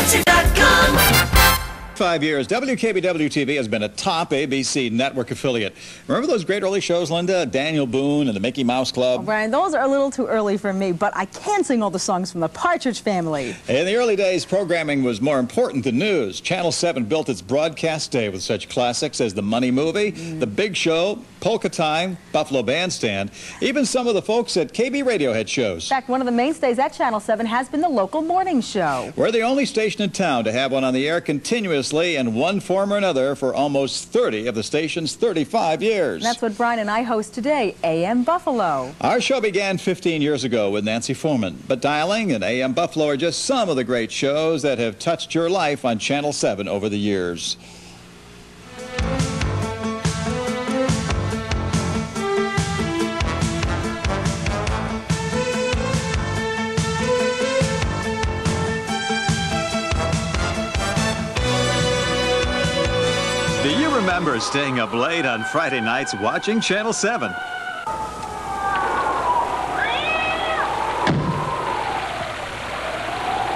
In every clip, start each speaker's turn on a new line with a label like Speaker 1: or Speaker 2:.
Speaker 1: Nancy.com.
Speaker 2: 5 years, WKBW-TV has been a top ABC network affiliate. Remember those great early shows, Linda? Daniel Boone and the Mickey Mouse Club?
Speaker 3: Oh, Brian, those are a little too early for me, but I can sing all the songs from the Partridge Family.
Speaker 2: In the early days, programming was more important than news. Channel 7 built its broadcast day with such classics as The Money Movie, The Big Show, Polka Time, Buffalo Bandstand. Even some of the folks at KB Radio had shows.
Speaker 3: In fact, one of the mainstays at Channel 7 has been the local morning show.
Speaker 2: We're the only station in town to have one on the air continuously in one form or another for almost 30 of the station's 35 years.
Speaker 3: And that's what Brian and I host today, AM Buffalo.
Speaker 2: Our show began 15 years ago with Nancy Foreman, but Dialing and AM Buffalo are just some of the great shows that have touched your life on Channel 7 over the years. Do you remember staying up late on Friday nights watching Channel 7?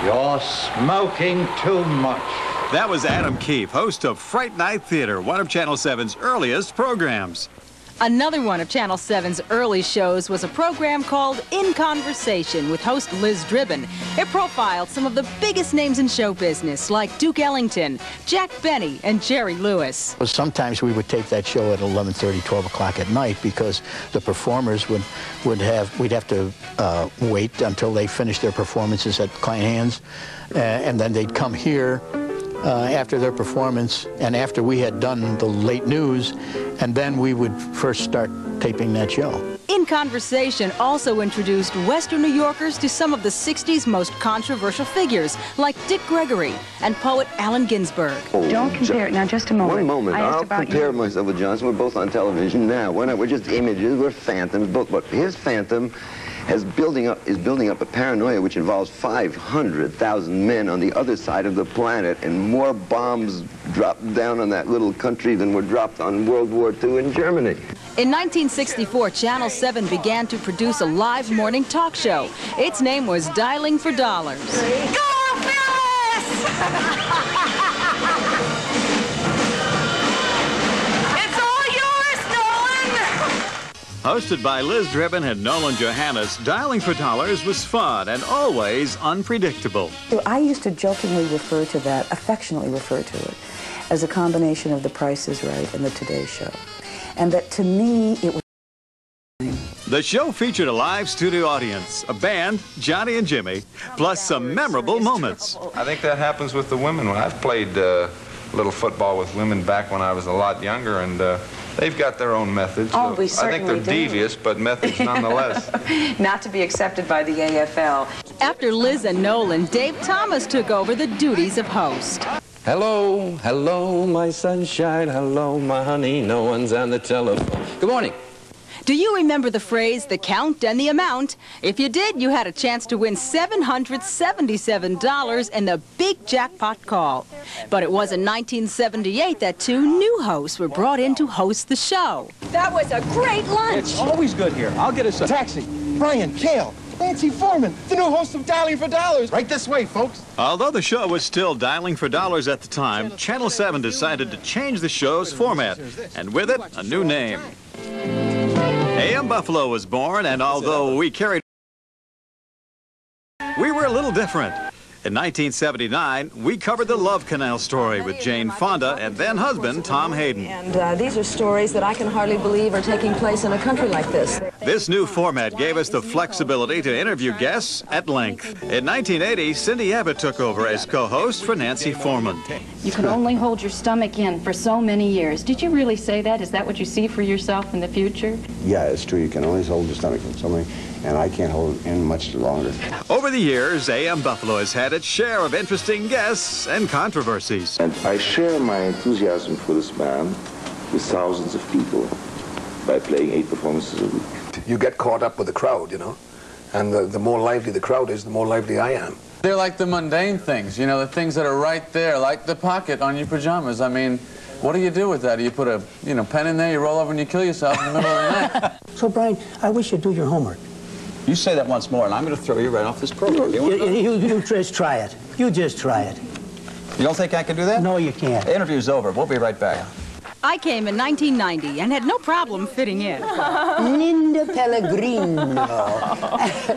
Speaker 4: You're smoking too much.
Speaker 2: That was Adam Keefe, host of Fright Night Theater, one of Channel 7's earliest programs.
Speaker 3: Another one of Channel 7's early shows was a program called In Conversation with host Liz Dribben. It profiled some of the biggest names in show business, like Duke Ellington, Jack Benny, and Jerry Lewis.
Speaker 5: Sometimes we would take that show at 11:30, 12 o'clock at night because the performers we'd have to wait until they finished their performances at Klein Hands, and then they'd come here after their performance and after we had done the late news, and then we would first start taping that show.
Speaker 3: In Conversation also introduced Western New Yorkers to some of the 60s most controversial figures, like Dick Gregory and poet Allen Ginsberg.
Speaker 6: Don't compare it. Now, just a moment.
Speaker 7: One moment. I'll compare myself with Johnson. We're both on television now. Why not? We're just images. We're phantoms. Both. But his phantom is building up a paranoia which involves 500,000 men on the other side of the planet, and more bombs dropped down on that little country than were dropped on World War II in Germany.
Speaker 3: In 1964, Channel 7 began to produce a live morning talk show. Its name was Dialing for Dollars.
Speaker 1: Go, Phyllis!
Speaker 2: Hosted by Liz Dribben and Nolan Johannes, Dialing for Dollars was fun and always unpredictable.
Speaker 6: I used to jokingly refer to that, affectionately refer to it, as a combination of The Price is Right and The Today Show. And that to me, it was...
Speaker 2: The show featured a live studio audience, a band, Johnny and Jimmy, plus some memorable moments.
Speaker 8: I think that happens with the women. I've played a little football with women back when I was a lot younger, and they've got their own methods.
Speaker 6: Oh, we
Speaker 8: I think they're
Speaker 6: certainly do.
Speaker 8: devious, but methods nonetheless.
Speaker 6: Not to be accepted by the AFL.
Speaker 3: After Liz and Nolan, Dave Thomas took over the duties of host.
Speaker 9: Hello, hello, my sunshine. Hello, my honey. No one's on the telephone. Good morning.
Speaker 3: Do you remember the phrase, the count and the amount? If you did, you had a chance to win $777 in the big jackpot call. But it was in 1978 that two new hosts were brought in to host the show.
Speaker 10: That was a great lunch.
Speaker 11: It's always good here. I'll get us a taxi. Brian Kahle, Nancy Foreman, the new host of Dialing for Dollars. Right this way, folks.
Speaker 2: Although the show was still Dialing for Dollars at the time, Channel 7 decided to change the show's format, and with it, a new name. AM Buffalo was born, and although we were a little different. In 1979, we covered the Love Canal story with Jane Fonda and then-husband Tom Hayden.
Speaker 10: And these are stories that I can hardly believe are taking place in a country like this.
Speaker 2: This new format gave us the flexibility to interview guests at length. In 1980, Cindy Abbott took over as co-host for Nancy Foreman.
Speaker 12: You can only hold your stomach in for so many years. Did you really say that? Is that what you see for yourself in the future?
Speaker 13: Yeah, it's true. You can only hold your stomach in so many, and I can't hold it in much longer.
Speaker 2: Over the years, AM Buffalo has had its share of interesting guests and controversies.
Speaker 13: And I share my enthusiasm for this man with thousands of people by playing 8 performances a week.
Speaker 11: You get caught up with the crowd, you know, and the more lively the crowd is, the more lively I am.
Speaker 14: They're like the mundane things, you know, the things that are right there, like the pocket on your pajamas. I mean, what do you do with that? Do you put a, pen in there, you roll over and you kill yourself in the middle of the night?
Speaker 15: So, Brian, I wish you'd do your homework.
Speaker 2: You say that once more, and I'm going to throw you right off this program.
Speaker 15: You just try it. You just try it.
Speaker 2: You don't think I can do that?
Speaker 15: No, you can't.
Speaker 2: The interview's over. We'll be right back.
Speaker 3: I came in 1990 and had no problem fitting in.
Speaker 6: Linda Pellegrino.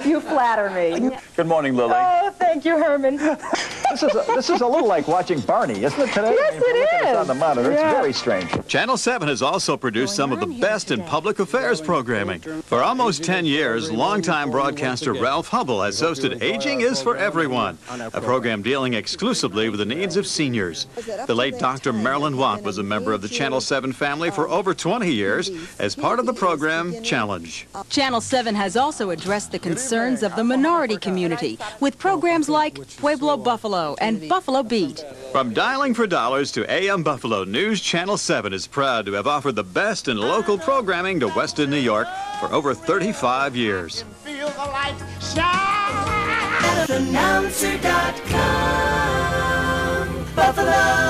Speaker 16: You flatter me.
Speaker 2: Good morning, Lily.
Speaker 16: Oh, thank you, Herman.
Speaker 2: This is a little like watching Barney, isn't it, today?
Speaker 16: Yes, it is.
Speaker 2: On the monitor.
Speaker 16: Yeah.
Speaker 2: It's very strange. Channel 7 has also produced some of the best in public affairs programming. For almost 10 years, longtime broadcaster Ralph Hubble has hosted Aging is for Everyone, a program dealing exclusively with the needs of seniors. The late Dr. Marilyn Watt was a member of the Channel 7 family for over 20 years as part of the program Challenge.
Speaker 3: Channel 7 has also addressed the concerns of the minority community with programs like Pueblo Buffalo and Buffalo Beat.
Speaker 2: From dialing for dollars to AM Buffalo News, Channel 7 is proud to have offered the best in local programming to Western New York for over 35 years.
Speaker 1: Feel the light shine. Announcer.com. Buffalo.